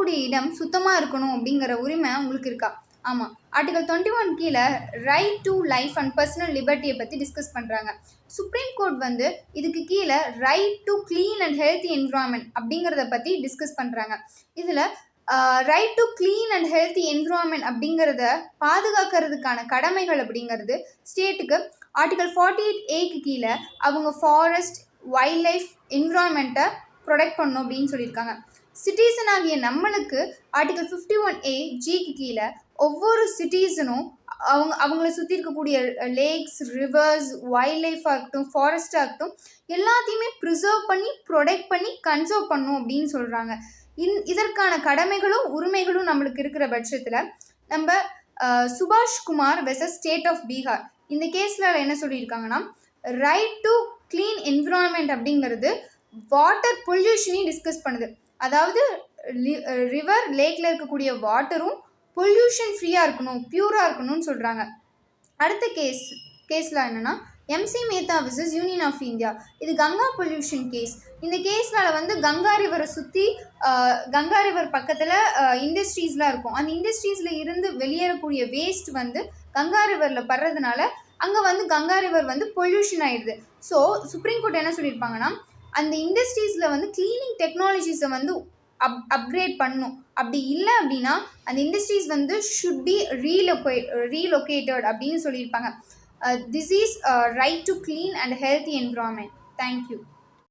வாழக்கூடிய இடம் சுத்தமாக இருக்கணும் அப்படிங்கிற உரிமை உங்களுக்கு இருக்கா? ஆமாம். ஆர்டிகல் 21 கீழே right to life and personal லிபர்ட்டியை பற்றி டிஸ்கஸ் பண்ணுறாங்க. சுப்ரீம் கோர்ட் வந்து இதுக்கு கீழே right to clean and healthy environment அப்படிங்கிறத பற்றி டிஸ்கஸ் பண்ணுறாங்க. இதில் right to clean and healthy environment அப்படிங்கிறத பாதுகாக்கிறதுக்கான கடமைகள் அப்படிங்கிறது ஸ்டேட்டுக்கு ஆர்டிகல் 48A கீழே அவங்க ஃபாரஸ்ட், வைல்ட் லைஃப், என்விரான்மெண்ட்டை ப்ரொடெக்ட் பண்ணணும் அப்படின்னு சொல்லியிருக்காங்க. சிட்டிசன் ஆகிய நம்மளுக்கு ஆர்டிகல் 51A(G) கீழே ஒவ்வொரு சிட்டிசனும் அவங்கள சுற்றி இருக்கக்கூடிய லேக்ஸ், ரிவர்ஸ், வைல்ட் லைஃபாக இருக்கட்டும், ஃபாரஸ்ட்டாக இருக்கட்டும், எல்லாத்தையுமே ப்ரிசர்வ் பண்ணி, ப்ரொடெக்ட் பண்ணி, கன்சர்வ் பண்ணணும் அப்படின்னு சொல்கிறாங்க. இதற்கான கடமைகளும் உரிமைகளும் நம்மளுக்கு இருக்கிற பட்சத்தில் நம்ம சுபாஷ் Kumar versus state of Bihar இந்த கேஸில் என்ன சொல்லியிருக்காங்கன்னா, ரைட் டு க்ளீன் என்விரான்மெண்ட் அப்படிங்கிறது வாட்டர் பொல்யூஷனையும் டிஸ்கஸ் பண்ணுது. அதாவது ரிவர், லேக்கில் இருக்கக்கூடிய வாட்டரும் பொல்யூஷன் ஃப்ரீயாக இருக்கணும், பியூராக இருக்கணும்னு சொல்கிறாங்க. அடுத்த கேஸில் என்னென்னா MC Mehta versus union of India. இது கங்கா பொல்யூஷன் கேஸ். இந்த கேஸ்னால் வந்து கங்கா ரிவரை சுற்றி கங்கா ரிவர் பக்கத்தில் இண்டஸ்ட்ரீஸ்லாம் இருக்கும். அந்த இண்டஸ்ட்ரீஸில் இருந்து வெளியேறக்கூடிய வேஸ்ட் வந்து கங்கா ரிவரில் படுறதுனால அங்கே வந்து கங்கா ரிவர் வந்து பொல்யூஷன் ஆகிடுது. ஸோ சுப்ரீம் கோர்ட் என்ன சொல்லியிருப்பாங்கன்னா, அந்த இண்டஸ்ட்ரீஸில் வந்து க்ளீனிங் டெக்னாலஜிஸை வந்து அப்கிரேட் பண்ணணும். அப்படி இல்லை அப்படின்னா அந்த இண்டஸ்ட்ரீஸ் வந்து ஷுட் பி ரீலொகேட்டட் அப்படின்னு சொல்லியிருப்பாங்க. This is right to clean and healthy environment. Thank you.